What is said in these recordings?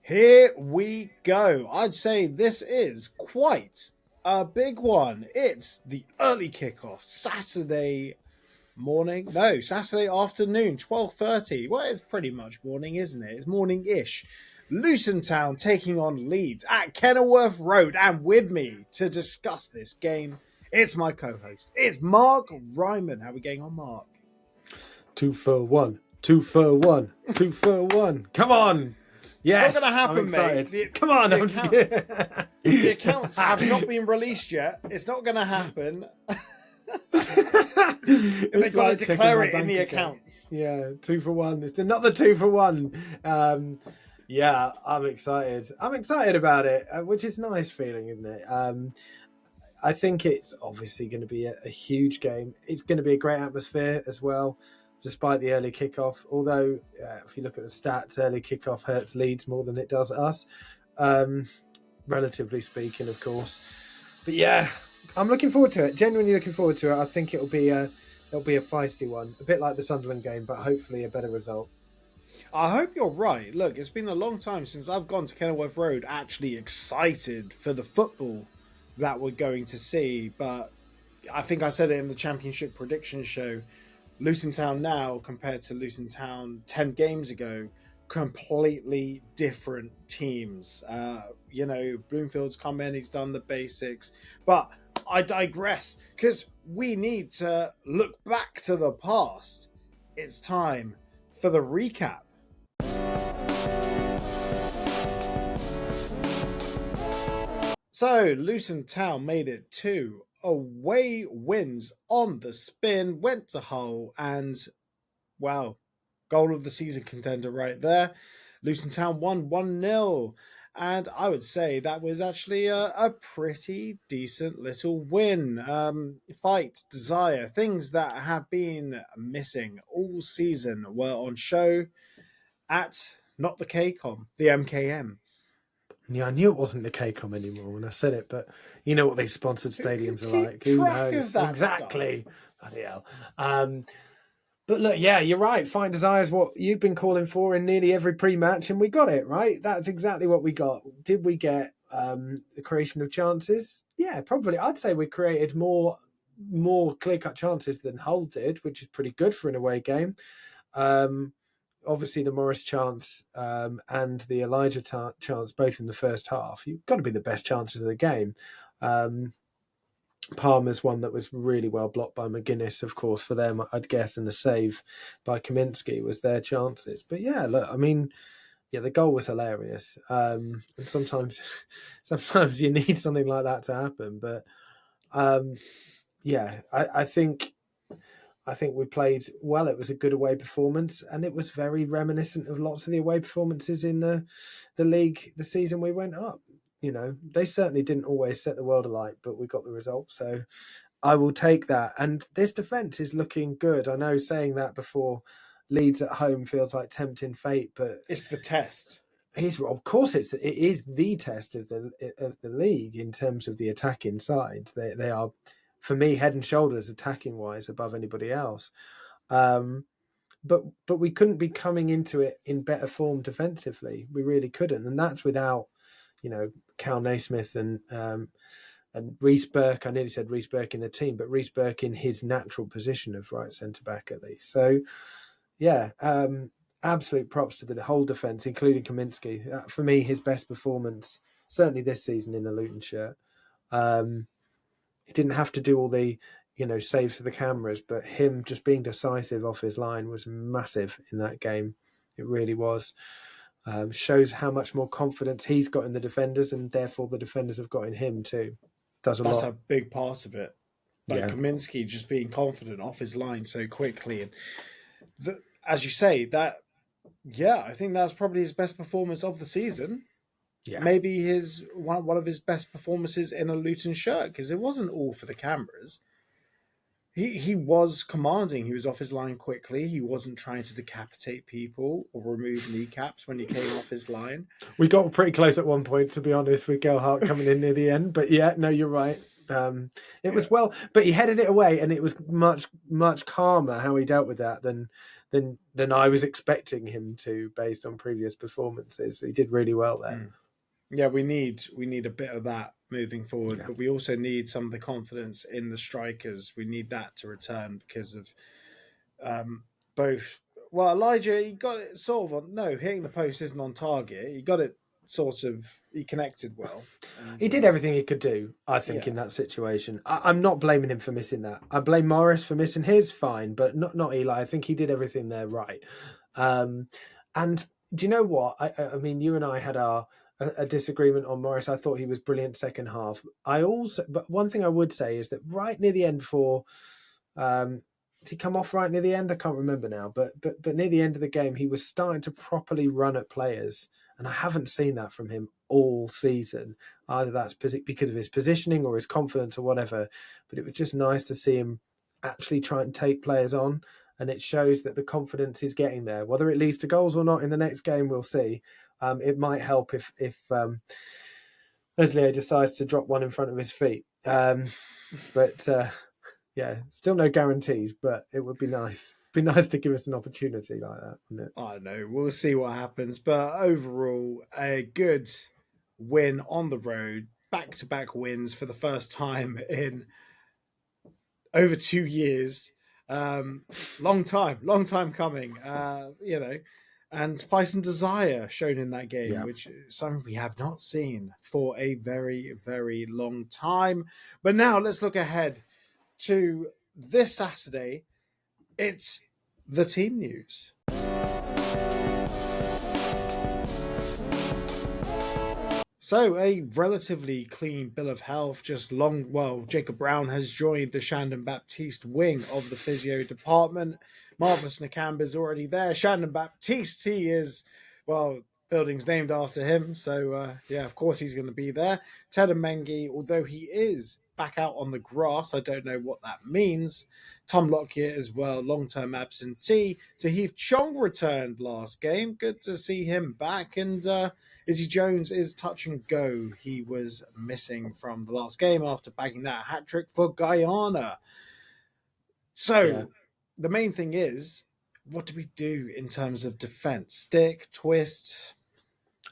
Here we go. I'd say this is quite a big one. It's the early kickoff, Saturday morning. No, Saturday afternoon, 12:30. Well, it's pretty much morning, isn't it? It's morning-ish. Luton Town taking on Leeds at Kenilworth Road. And with me to discuss this game, it's my co-host. It's Mark Ryman. How are we getting on, Mark? 2 for 1. 2 for 1. 2 for 1. Come on. Yes. It's not going to happen, I'm excited. mate. Come on. The accounts have not been released yet. It's not going to happen. They've got to declare it in the accounts. Yeah, 2 for 1. It's another 2 for 1. Yeah, I'm excited. I'm excited about it, which is a nice feeling, isn't it? I think it's obviously going to be a huge game. It's going to be a great atmosphere as well, despite the early kickoff. Although, if you look at the stats, early kickoff hurts Leeds more than it does us, relatively speaking, of course. But yeah, I'm looking forward to it. Genuinely looking forward to it. I think it'll be a feisty one, a bit like the Sunderland game, but hopefully a better result. I hope you're right. Look, it's been a long time since I've gone to Kenilworth Road actually excited for the football that we're going to see. But I think I said it in the Championship prediction show. Luton Town now compared to Luton Town 10 games ago, completely different teams. Bloomfield's come in, he's done the basics. But I digress, because we need to look back to the past. It's time for the recap. So, Luton Town made it 2 away wins on the spin, went to Hull, and, wow, goal of the season contender right there. Luton Town won 1-0. And I would say that was actually a pretty decent little win. Fight, desire, things that have been missing all season were on show at not the KCOM, the MKM. Yeah, I knew it wasn't the KCOM anymore when I said it, but you know what these sponsored stadiums are like. Who knows? Exactly. Bloody hell. But look, yeah, you're right. Fight desire is what you've been calling for in nearly every pre-match, and we got it, right? That's exactly what we got. Did we get the creation of chances? Yeah, probably. I'd say we created more clear-cut chances than Hull did, which is pretty good for an away game. Obviously, the Morris chance and the Elijah chance, both in the first half, you've got to be the best chances of the game. Palmer's one that was really well blocked by McGuinness, of course, for them, I'd guess, and the save by Kaminsky was their chances. But yeah, look, I mean, yeah, the goal was hilarious. And sometimes you need something like that to happen. But yeah, I think we played well. It was a good away performance, and it was very reminiscent of lots of the away performances in the league the season we went up. You know, they certainly didn't always set the world alight, but we got the result. So I will take that. And this defence is looking good. I know saying that before Leeds at home feels like tempting fate, but it's the test. Of course, it is the test of the league in terms of the attacking sides. They are, for me, head and shoulders attacking wise above anybody else. But we couldn't be coming into it in better form defensively. We really couldn't, and that's without, Cal Naismith and Reece Burke. I nearly said Reece Burke in the team, but Reece Burke in his natural position of right centre back at least. So, yeah, absolute props to the whole defence, including Kaminsky. For me, his best performance certainly this season in the Luton shirt. He didn't have to do all the saves for the cameras, but him just being decisive off his line was massive in that game. It really was. Shows how much more confidence he's got in the defenders, and therefore the defenders have got in him too. That's a big part of it. Kaminsky just being confident off his line so quickly, and as you say, I think that's probably his best performance of the season. Yeah. Maybe his one of his best performances in a Luton shirt, because it wasn't all for the cameras. He was commanding. He was off his line quickly. He wasn't trying to decapitate people or remove kneecaps when he came off his line. We got pretty close at one point, to be honest, with Gelhardt coming in near the end. But yeah, no, you're right. It was well, but he headed it away, and it was much, much calmer how he dealt with that than than I was expecting him to, based on previous performances. He did really well there. Yeah, we need a bit of that moving forward, Yeah. but we also need some of the confidence in the strikers. We need that to return because of both. Well, Elijah, he got it sort of on. No, hitting the post isn't on target. He got it sort of. He connected well. And, He did everything he could do, I think, yeah. in that situation. I'm not blaming him for missing that. I blame Morris for missing his, fine, but not Eli. I think he did everything there right. And do you know what? I mean, you and I had a disagreement on Morris. I thought he was brilliant second half. But one thing I would say is that right near the end did he come off right near the end? I can't remember now, but near the end of the game, he was starting to properly run at players, and I haven't seen that from him all season. Either that's because of his positioning or his confidence or whatever, but it was just nice to see him actually try and take players on, and it shows that the confidence is getting there. Whether it leads to goals or not in the next game, we'll see. It might help if Meslier decides to drop one in front of his feet. Yeah, still no guarantees, but it would be nice. It'd be nice to give us an opportunity like that, wouldn't it? I don't know. We'll see what happens. But overall, a good win on the road. Back-to-back wins for the first time in over 2 years. Long time coming. And fight and desire shown in that game, which is something we have not seen for a very, very long time. But now let's look ahead to this Saturday. It's the team news. So a relatively clean bill of health. Jacob Brown has joined the Shandon Baptiste wing of the physio department. Marvus Nakamba's already there. Shandon Baptiste, he is, building's named after him. So, of course he's going to be there. Ted Mengi, although he is back out on the grass, I don't know what that means. Tom Lockyer as well, long-term absentee. Tahith Chong returned last game. Good to see him back. And Izzy Jones is touch and go. He was missing from the last game after bagging that hat-trick for Guyana. So, The main thing is, what do we do in terms of defence? Stick, twist?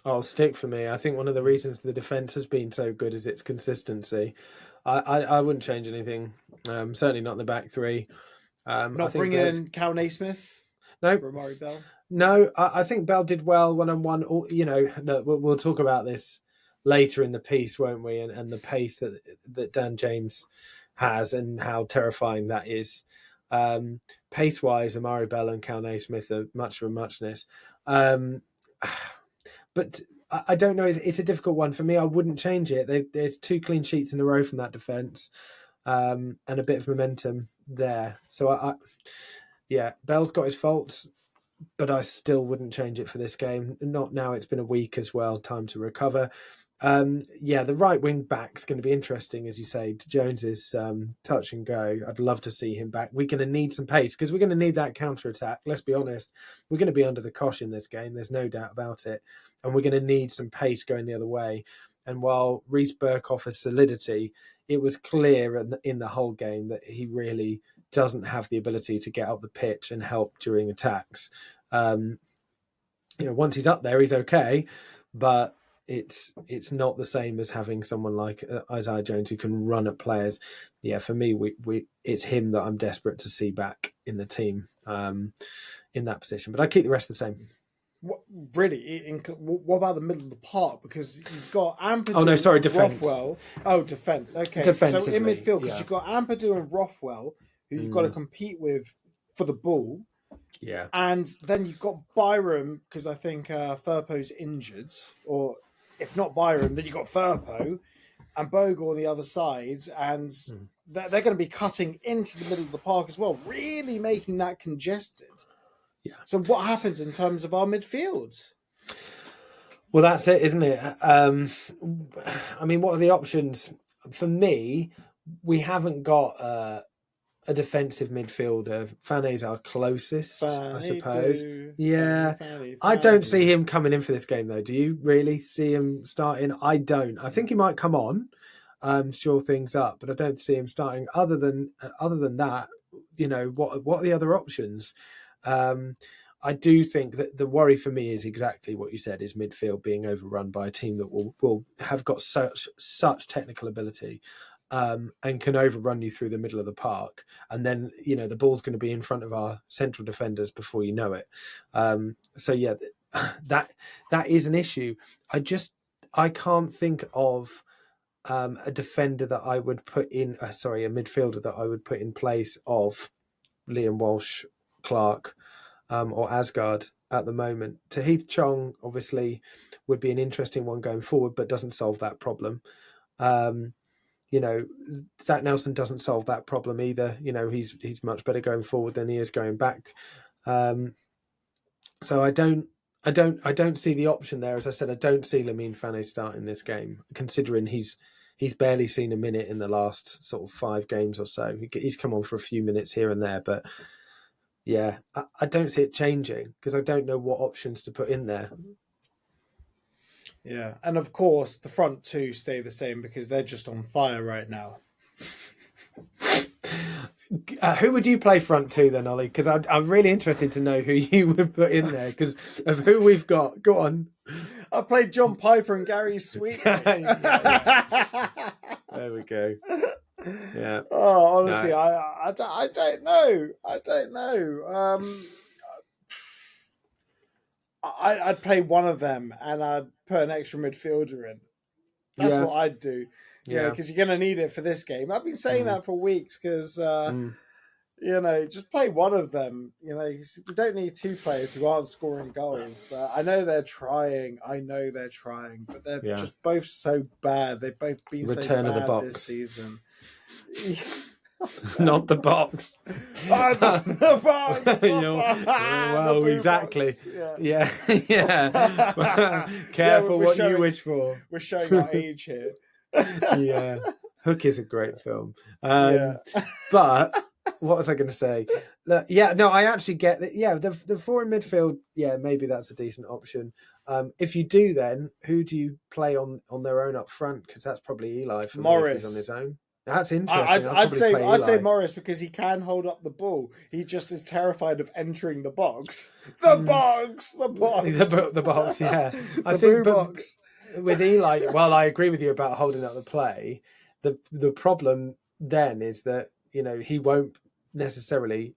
Oh, stick for me. I think one of the reasons the defence has been so good is its consistency. I wouldn't change anything. Certainly not in the back three. Not bring in Cal Naismith? No. For Amari Bell? No, I think Bell did well one-on-one. We'll talk about this later in the piece, won't we? And the pace that Dan James has and how terrifying that is. Pace-wise, Amari Bell and Cal Naismith are much of a muchness. But I don't know. It's a difficult one for me. I wouldn't change it. There's 2 clean sheets in a row from that defence, and a bit of momentum there. So Bell's got his faults, but I still wouldn't change it for this game. Not now. It's been a week as well. Time to recover. The right wing back's going to be interesting, as you say. Jones is touch and go. I'd love to see him back. We're going to need some pace because we're going to need that counter attack. Let's be honest. We're going to be under the cosh in this game. There's no doubt about it. And we're going to need some pace going the other way. And while Reece Burke offers solidity, it was clear in the whole game that he really doesn't have the ability to get up the pitch and help during attacks. Once he's up there, he's okay, but it's not the same as having someone like Isaiah Jones who can run at players. Yeah, for me, it's him that I'm desperate to see back in the team in that position. But I keep the rest the same. What about the middle of the park? Because you've got Ampadu. Oh no, sorry, defence. Rothwell. Oh, defence. Okay, so in midfield, because you've got Ampadu and Rothwell, who you've got to compete with for the ball. Yeah, and then you've got Byram, because I think Firpo's injured, or if not Byram, then you've got Firpo and Bogle on the other side, and they're going to be cutting into the middle of the park as well, really making that congested. Yeah. So what happens in terms of our midfield? Well, that's it, isn't it? I mean, what are the options? For me, we haven't got a defensive midfielder. Fane's our closest, I suppose. I don't see him coming in for this game, though. Do you really see him starting? I don't. I think he might come on, shore things up, but I don't see him starting. Other than that, what are the other options? I do think that the worry for me is exactly what you said: is midfield being overrun by a team that will have got such technical ability. And can overrun you through the middle of the park, and then the ball's going to be in front of our central defenders before you know it. So yeah, that is an issue. I can't think of a defender that I would put in. A midfielder that I would put in place of Liam Walsh, Clark, or Asgard at the moment. Tahith Chong obviously would be an interesting one going forward, but doesn't solve that problem. Zach Nelson doesn't solve that problem either. He's much better going forward than he is going back. So I don't see the option there. As I said, I don't see Lamine Fane starting this game, considering he's barely seen a minute in the last sort of 5 games or so. He's come on for a few minutes here and there, but yeah, I don't see it changing because I don't know what options to put in there. Yeah, and of course the front two stay the same because they're just on fire right now. Who would you play front two then, Ollie? Because I'm really interested to know who you would put in there because of who we've got. Go on. I played John Piper and Gary Sweet. Yeah. There we go. Yeah. Oh, honestly, no. I don't know. I don't know. I'd play one of them and I'd put an extra midfielder in. That's what I'd do. Yeah, because you're going to need it for this game. I've been saying that for weeks because, just play one of them. We don't need 2 players who aren't scoring goals. I know they're trying, but they're just both so bad. They've both been Return so of the bad box this season. Not the box. The box. Well, exactly. Box. Yeah. Careful what you wish for. We're showing our age here. Yeah. Hook is a great film. But what was I going to say? I actually get that. Yeah, the 4 in midfield. Yeah, maybe that's a decent option. If you do, then who do you play on their own up front? Because that's probably Eli for Morris on his own. That's interesting. I'd say Morris because he can hold up the ball. He just is terrified of entering the box. The box. The box. Yeah, I think. But with Eli, well, I agree with you about holding up the play. The problem then is that he won't necessarily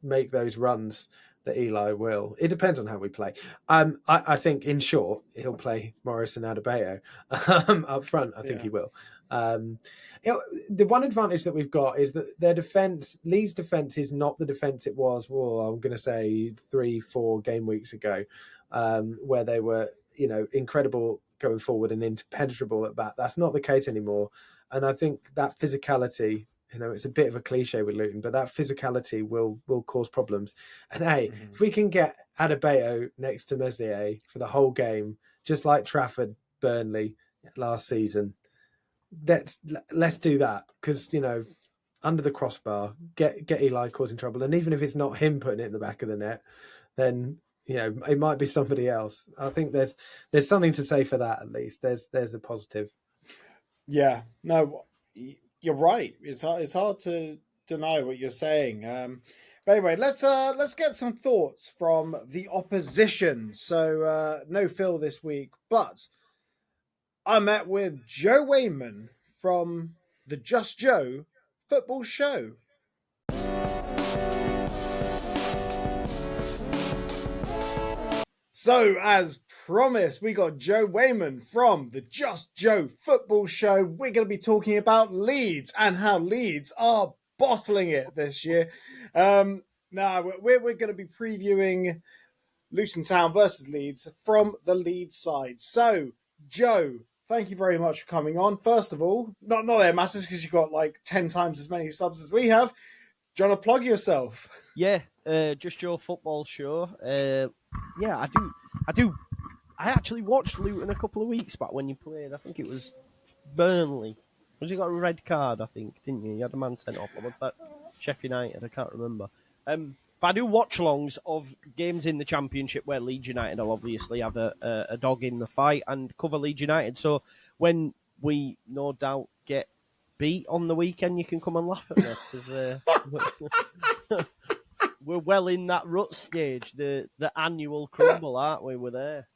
make those runs that Eli will. It depends on how we play. I think in short he'll play Morris and Adebayo up front. I think he will. The one advantage that we've got is that their defence, Leeds' defence, is not the defence it was. Well, I'm going to say 3-4 game weeks ago, where they were, incredible going forward and impenetrable at bat. That's not the case anymore, and I think that physicality. It's a bit of a cliche with Luton, but that physicality will cause problems. And if we can get Adebayo next to Meslier for the whole game, just like Trafford, Burnley last season. Let's do that because under the crossbar, get Eli causing trouble, and even if it's not him putting it in the back of the net, then it might be somebody else. I think there's something to say for that. At least there's a positive. Yeah, no, you're right. It's hard to deny what you're saying. But anyway, let's get some thoughts from the opposition. So no Phil this week, but I met with Joe Wayman from the Just Joe Football Show. So, as promised, we got Joe Wayman from the Just Joe Football Show. We're going to be talking about Leeds and how Leeds are bottling it this year. Now, we're going to be previewing Luton Town versus Leeds from the Leeds side. So, Joe, thank you very much for coming on. First of all, not there masses because you've got like 10 times as many subs as we have. Do you want to plug yourself? Yeah, Just Joe Football Show. Yeah, I do. I actually watched Luton a couple of weeks back when you played. I think it was Burnley. Was you got a red card, I think, didn't you? You had a man sent off. Or was that Sheffield United? I can't remember. But I do watch-alongs of games in the Championship where Leeds United will obviously have a dog in the fight and cover Leeds United. So when we no doubt get beat on the weekend, you can come and laugh at me. we're well in that rut stage, the annual crumble, aren't we? We're there.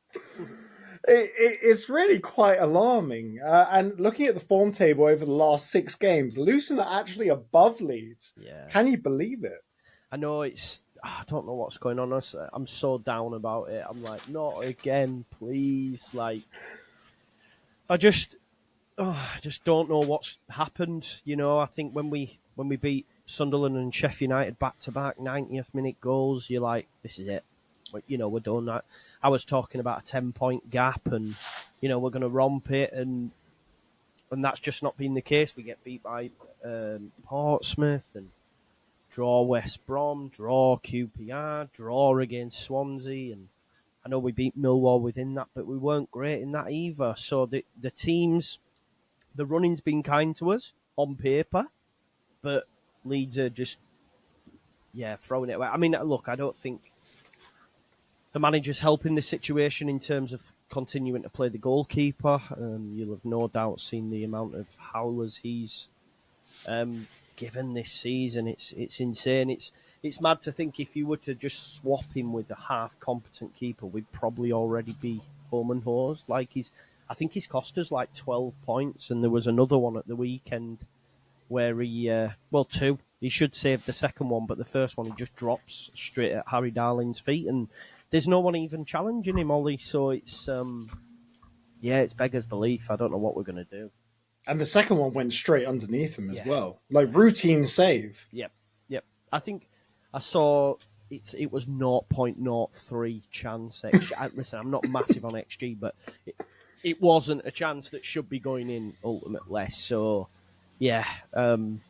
It's really quite alarming. And looking at the form table over the last 6 games, Luton are actually above Leeds. Yeah. Can you believe it? I know I don't know what's going on. I'm so down about it. I'm like, not again, please. Like, I just don't know what's happened. You know, I think when we beat Sunderland and Sheffield United back to back, 90th minute goals, you're like, this is it. You know, we're done. That. I was talking about a 10-point gap, and you know, we're going to romp it, and that's just not been the case. We get beat by Portsmouth and draw West Brom, draw QPR, draw against Swansea, and I know we beat Millwall within that, but we weren't great in that either. So the teams, the running's been kind to us on paper, but Leeds are just, throwing it away. I mean, look, I don't think the manager's helping the situation in terms of continuing to play the goalkeeper. You'll have no doubt seen the amount of howlers he's given this season. It's insane. It's mad to think if you were to just swap him with a half competent keeper, we'd probably already be home and hosed. I think he's cost us like 12 points, and there was another one at the weekend where he, 2. He should save the second one, but the first one he just drops straight at Harry Darling's feet, and there's no one even challenging him, Ollie. So it's beggars belief. I don't know what we're going to do. And the second one went straight underneath him as well. Like, routine save. Yep. I think I saw it was 0.03 chance. Listen, I'm not massive on XG, but it wasn't a chance that should be going in ultimately. So, I'm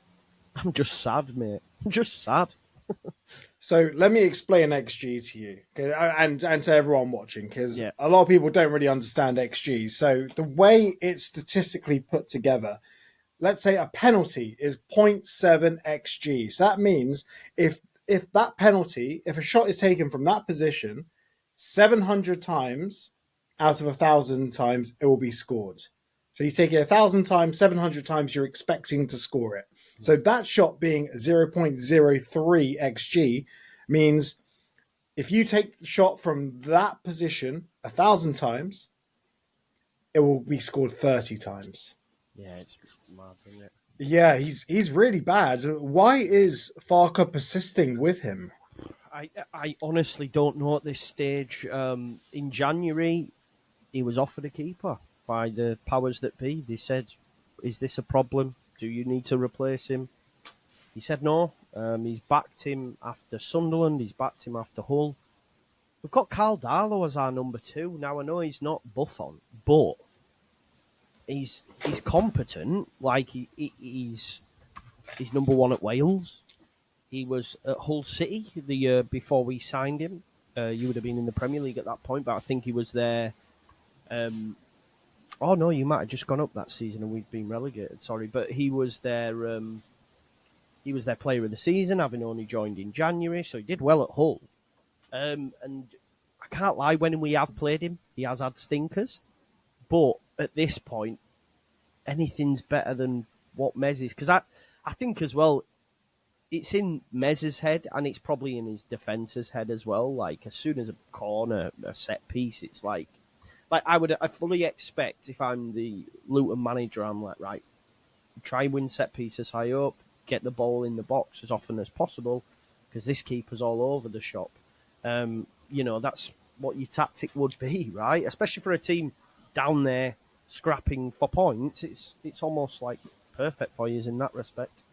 just sad, mate. I'm just sad. So let me explain XG to you and to everyone watching, because Yeah. a lot of people don't really understand XG. So the way it's statistically put together, let's say a penalty is 0.7 XG. So that means if that penalty, if a shot is taken from that position 700 times out of 1,000 times, it will be scored. So you take it 1,000 times, 700 times, you're expecting to score it. So that shot being 0.03 XG means if you take the shot from that position 1,000 times, it will be scored 30 times. Yeah, it's mad, isn't it? Yeah, he's really bad. Why is Farker persisting with him? I honestly don't know at this stage. In January, he was offered a keeper by the powers that be. They said, is this a problem? Do you need to replace him? He said no. He's backed him after Sunderland. He's backed him after Hull. We've got Carl Darlow as our number 2. Now, I know he's not Buffon, but he's competent. Like, he's number 1 at Wales. He was at Hull City the year before we signed him. You would have been in the Premier League at that point, but I think he was there. Oh no, you might have just gone up that season and we'd been relegated. Sorry, but he was their player of the season, having only joined in January, so he did well at Hull. And I can't lie, when we have played him, he has had stinkers. But at this point, anything's better than what Mez is, because I think as well, it's in Mez's head and it's probably in his defence's head as well. Like, as soon as a corner, a set piece, it's like I fully expect, if I'm the Luton manager, I'm like, right, try and win set pieces high up, get the ball in the box as often as possible, because this keeper's all over the shop. That's what your tactic would be, right? Especially for a team down there scrapping for points. It's almost like perfect for you in that respect.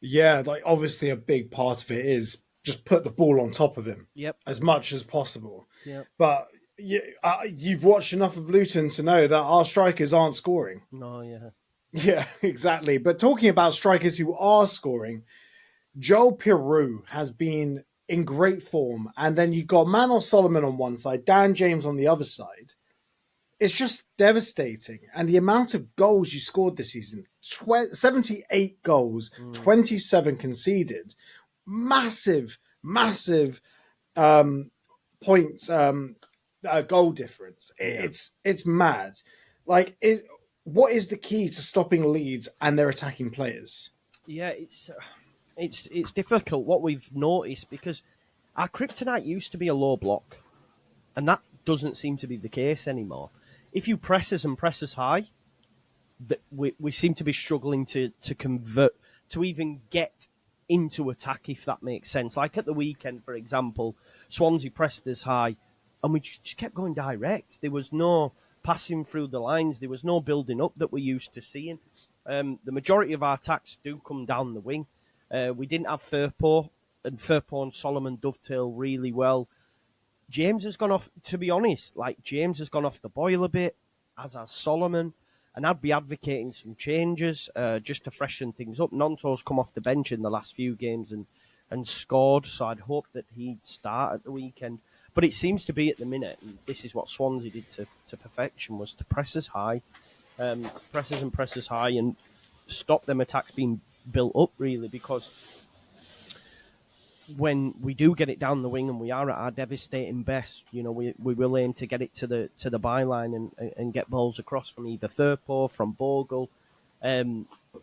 Yeah, like, obviously a big part of it is just put the ball on top of him. Yep. As much as possible. Yep. But you've watched enough of Luton to know that our strikers aren't scoring. No, yeah. Yeah, exactly. But talking about strikers who are scoring, Joel Piroux has been in great form. And then you've got Manor Solomon on one side, Dan James on the other side. It's just devastating. And the amount of goals you scored this season, 78 goals, 27 conceded. Massive points, goal difference. It's mad. Like, what is the key to stopping Leeds and their attacking players? Yeah, it's it's difficult what we've noticed because our kryptonite used to be a low block, and that doesn't seem to be the case anymore. If you press us and press us high, we seem to be struggling to convert, to even get into attack, if that makes sense. Like at the weekend, for example, Swansea pressed us high, and we just kept going direct. There was no passing through the lines. There was no building up that we're used to seeing. The majority of our attacks do come down the wing. We didn't have Firpo, and Firpo and Solomon dovetail really well. James has gone off, to be honest, James has gone off the boil a bit, as has Solomon, and I'd be advocating some changes just to freshen things up. Nonto's come off the bench in the last few games and scored, so I'd hope that he'd start at the weekend. But it seems to be at the minute, and this is what Swansea did to perfection, was to press us high, press us high, and stop them attacks being built up, really, because when we do get it down the wing and we are at our devastating best, we will aim to get it to the byline and get balls across from either Firpo, from Bogle. But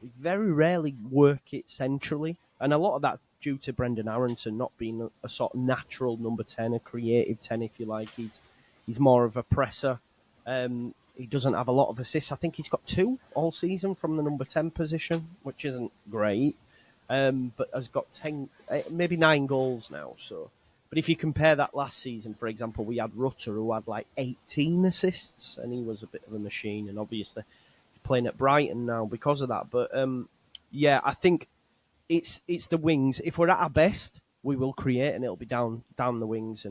we very rarely work it centrally. And a lot of that's due to Brendan Aronson not being a sort of natural number 10, a creative 10, if you like. He's more of a presser. He doesn't have a lot of assists. I think he's got 2 all season from the number 10 position, which isn't great. But has got 10, maybe 9 goals now. So, but if you compare that last season, for example, we had Rutter who had 18 assists, and he was a bit of a machine. And obviously, he's playing at Brighton now because of that. But yeah, I think it's the wings. If we're at our best, we will create, and it'll be down the wings,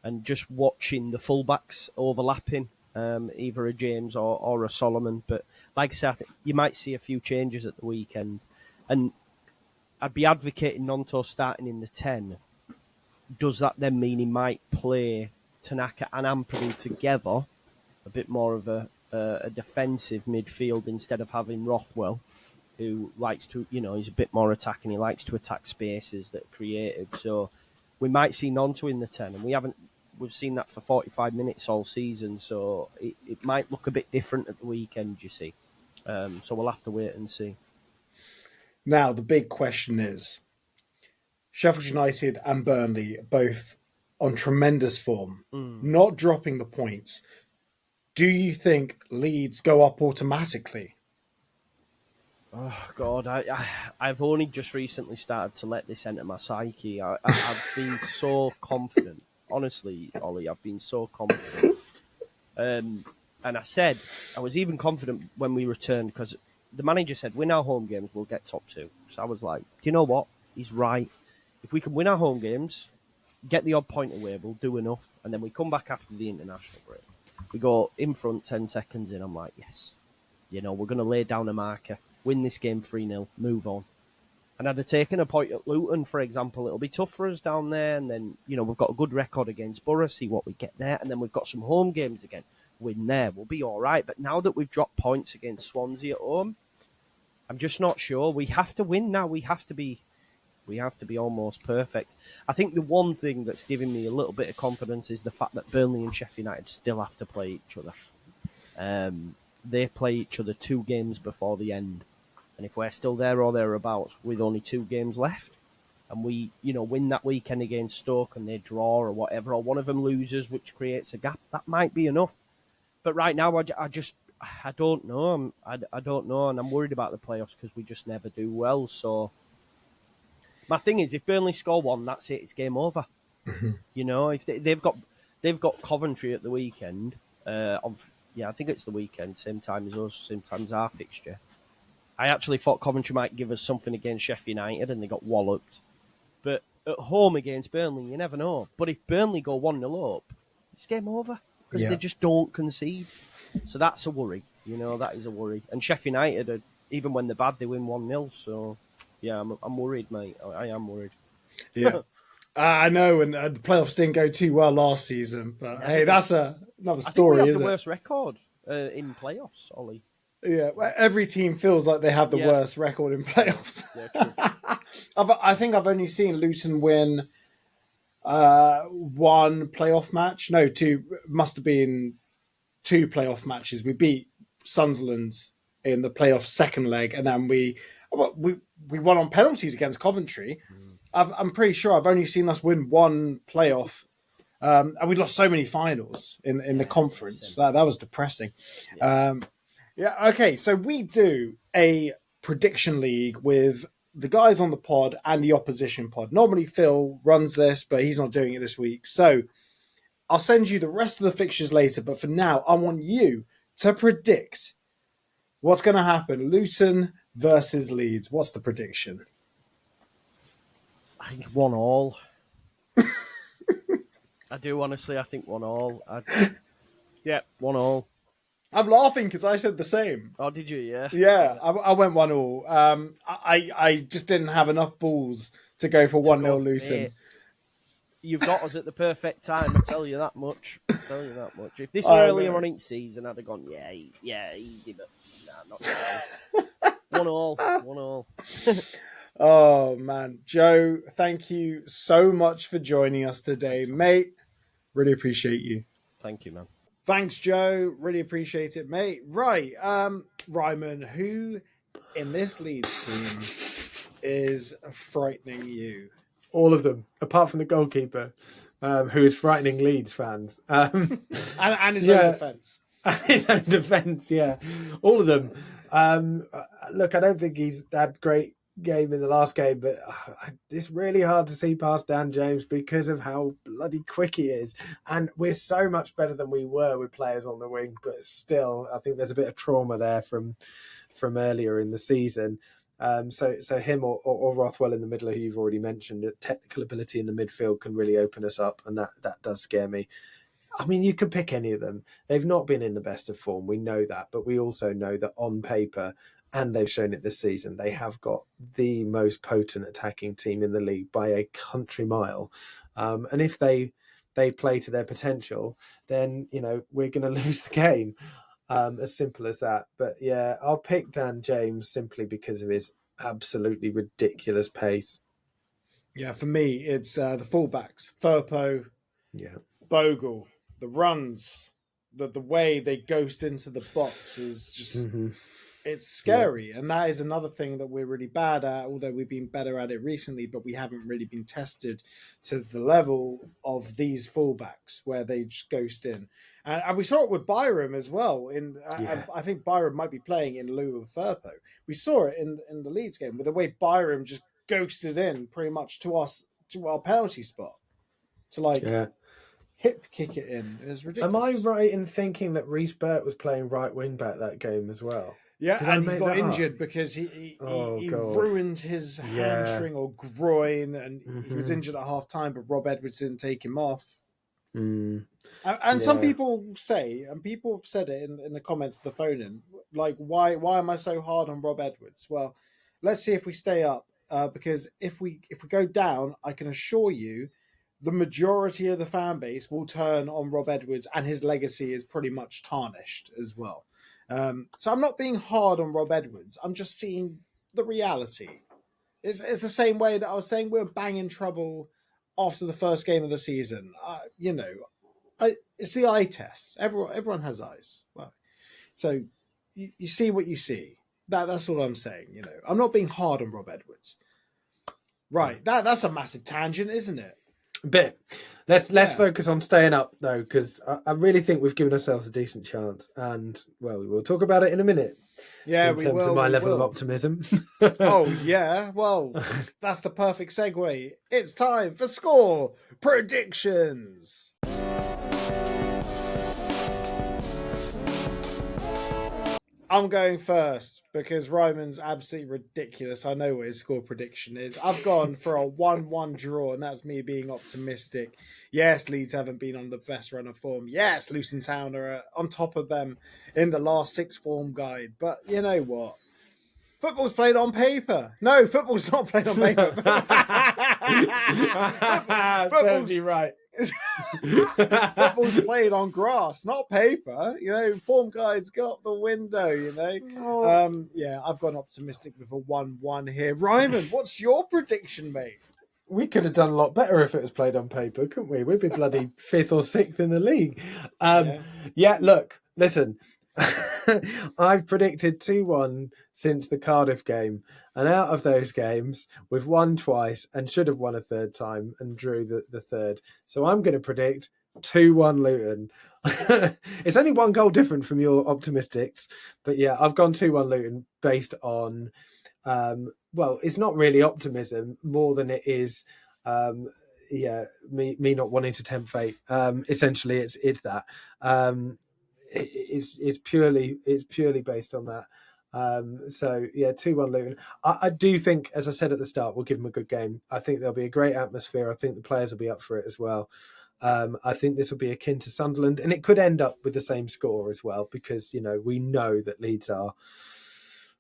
and just watching the fullbacks overlapping, either a James or a Solomon. But like I said, I think you might see a few changes at the weekend, and I'd be advocating Nonto starting in the 10. Does that then mean he might play Tanaka and Ampadu together, a bit more of a defensive midfield instead of having Rothwell, who likes to, he's a bit more attacking. He likes to attack spaces that are created. So we might see Nonto in the 10, and we've seen that for 45 minutes all season. So it might look a bit different at the weekend, you see. So we'll have to wait and see. Now, the big question is, Sheffield United and Burnley both on tremendous form, not dropping the points. Do you think Leeds go up automatically? Oh, God, I've only just recently started to let this enter my psyche. I've been so confident. Honestly, Ollie, I've been so confident. And I was even confident when we returned, because the manager said, win our home games, we'll get top 2. So I was like, do you know what? He's right. If we can win our home games, get the odd point away, we'll do enough. And then we come back after the international break. We go in front 10 seconds in. I'm like, yes. We're going to lay down a marker, win this game 3-0, move on. And I'd have taken a point at Luton, for example. It'll be tough for us down there. And then, we've got a good record against Borough, see what we get there. And then we've got some home games again. Win there, we'll be all right. But now that we've dropped points against Swansea at home, I'm just not sure. We have to win now. We have to be almost perfect. I think the one thing that's giving me a little bit of confidence is the fact that Burnley and Sheffield United still have to play each other. They play each other 2 games before the end. And if we're still there or thereabouts with only 2 games left, and we, win that weekend against Stoke and they draw or whatever, or one of them loses, which creates a gap, that might be enough. But right now, I don't know. I don't know, and I'm worried about the playoffs because we just never do well. So my thing is, if Burnley score 1, that's it. It's game over. If they've got Coventry at the weekend. I think it's the weekend, same time as us, same time as our fixture. I actually thought Coventry might give us something against Sheffield United, and they got walloped. But at home against Burnley, you never know. But if Burnley go 1-0 up, it's game over because they just don't concede. So that's a worry. That is a worry. And Sheffield United, even when they're bad, they win 1-0. So, yeah, I'm worried, mate. I am worried. Yeah. I know, and the playoffs didn't go too well last season. But, hey, that's another story, I think we have isn't the it? worst record in playoffs, Ollie. Yeah, every team feels like they have the worst record in playoffs. Yeah, true. I think I've only seen Luton win 1 playoff match. No, 2. Must have been 2 playoff matches. We beat Sunderland in the playoff second leg, and then we we won on penalties against Coventry. I'm pretty sure I've only seen us win one playoff. And we lost so many finals in the conference. That was depressing. Okay. So we do a prediction league with the guys on the pod and the opposition pod. Normally Phil runs this, but he's not doing it this week. So I'll send you the rest of the fixtures later. But for now, I want you to predict what's going to happen. Luton versus Leeds. What's the prediction? I think 1-1. I do, honestly. I think 1-1. Yeah, 1-1. I'm laughing because I said the same. Oh, did you? Yeah. Yeah, I went 1-1. I just didn't have enough balls to go for 1-0 Luton. You've got us at the perfect time. I tell you that much. If this were earlier on in season, I'd have gone, yeah, easy, but nah, not now. 1-1. Oh man, Joe, thank you so much for joining us today, mate. Really appreciate you. Thank you, man. Thanks, Joe. Really appreciate it, mate. Right, Ryman, who in this Leeds team is frightening you? All of them, apart from the goalkeeper, who is frightening Leeds fans. And his own defence. And his own defence, yeah. All of them. Look, I don't think he's had great game in the last game, but it's really hard to see past Dan James because of how bloody quick he is. And we're so much better than we were with players on the wing, but still, I think there's a bit of trauma there from earlier in the season. So him or Rothwell in the middle, who you've already mentioned, technical ability in the midfield can really open us up, and that does scare me. I mean, you could pick any of them. They've not been in the best of form. We know that, but we also know that on paper, and they've shown it this season, they have got the most potent attacking team in the league by a country mile. And if they play to their potential, then, we're going to lose the game. As simple as that. But yeah, I'll pick Dan James simply because of his absolutely ridiculous pace. Yeah, for me, it's the fullbacks. Firpo, Bogle, the runs, the way they ghost into the box is just... It's scary, and that is another thing that we're really bad at, although we've been better at it recently, but we haven't really been tested to the level of these fullbacks where they just ghost in. And we saw it with Byram as well. I think Byram might be playing in lieu of Firpo. We saw it in the Leeds game with the way Byram just ghosted in pretty much to our penalty spot to hip kick it in. It was ridiculous. Am I right in thinking that Reece Burt was playing right wing back that game as well? Yeah, and he got injured because he ruined his hamstring or groin, and he was injured at half time, but Rob Edwards didn't take him off. And some people say, and people have said it in the comments of the phone-in, like, why am I so hard on Rob Edwards? Well, let's see if we stay up, because if we go down, I can assure you the majority of the fan base will turn on Rob Edwards, and his legacy is pretty much tarnished as well. So I'm not being hard on Rob Edwards. I'm just seeing the reality. It's the same way that I was saying we're banging trouble after the first game of the season. It's the eye test. Everyone has eyes. Well, so you see what you see. That's all I'm saying. I'm not being hard on Rob Edwards. Right. That's a massive tangent, isn't it? A bit. Let's focus on staying up though, because I really think we've given ourselves a decent chance, and we will talk about it in a minute. Yeah, in terms of my level of optimism. Oh yeah, well, that's the perfect segue. It's time for score predictions. I'm going first because Ryman's absolutely ridiculous. I know what his score prediction is. I've gone for a 1-1 draw, and that's me being optimistic. Yes, Leeds haven't been on the best run of form. Yes, Luton Town are on top of them in the last 6 form guide. But you know what? Football's played on paper. No, football's not played on paper. Serves you right. Football's played on grass, not paper. Form guides got the window. I've gone optimistic with a 1-1 here. Ryman, what's your prediction, mate? We could have done a lot better if it was played on paper, couldn't we? We'd be bloody 5th or 6th in the league. Look, listen. I've predicted 2-1 since the Cardiff game. And out of those games, we've won twice and should have won a third time and drew the third. So I'm going to predict 2-1 Luton. It's only one goal different from your optimistics. But yeah, I've gone 2-1 Luton based on, well, it's not really optimism more than it is, me not wanting to tempt fate. Essentially, it's that. It's purely based on that. So yeah, 2-1 Luton. I do think, as I said at the start, we'll give them a good game. I think there'll be a great atmosphere. I think the players will be up for it as well. I think this will be akin to Sunderland, and it could end up with the same score as well, because we know that Leeds are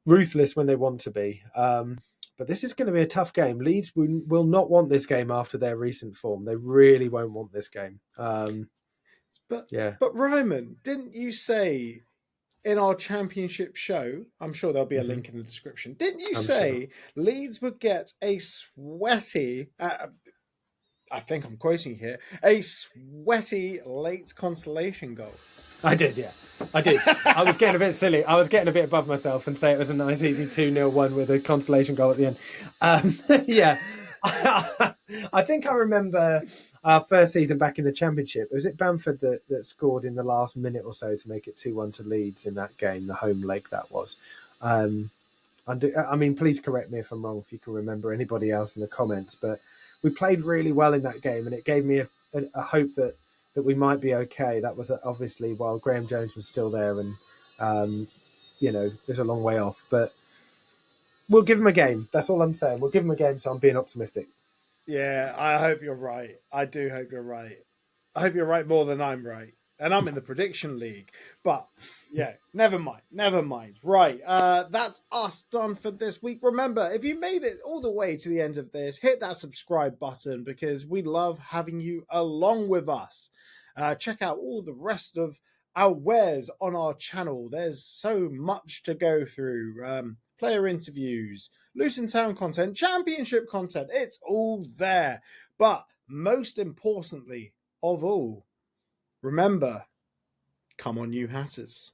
ruthless when they want to be. But this is going to be a tough game. Leeds will not want this game after their recent form. They really won't want this game. But Ryman, didn't you say in our championship show, I'm sure there'll be a link in the description, didn't you say Leeds would get a sweaty, I think I'm quoting here, a sweaty late consolation goal? I did, yeah. I did. I was getting a bit silly. I was getting a bit above myself and say it was a nice, easy 2-0 one with a consolation goal at the end. Yeah. I think I remember our first season back in the Championship. Was it Bamford that scored in the last minute or so to make it 2-1 to Leeds in that game, the home leg that was? I mean, please correct me if I'm wrong, if you can remember anybody else in the comments, but we played really well in that game, and it gave me a hope that we might be okay. That was obviously while Graham Jones was still there, and there's a long way off, but we'll give him a game. That's all I'm saying. We'll give him a game, so I'm being optimistic. Yeah, I hope you're right. I do hope you're right. I hope you're right more than I'm right. And I'm in the prediction league. But yeah, never mind. Right, that's us done for this week. Remember, if you made it all the way to the end of this, hit that subscribe button, because we love having you along with us. Check out all the rest of our wares on our channel. There's so much to go through. Player interviews, Luton Town content, championship content. It's all there. But most importantly of all, remember, come on, you Hatters.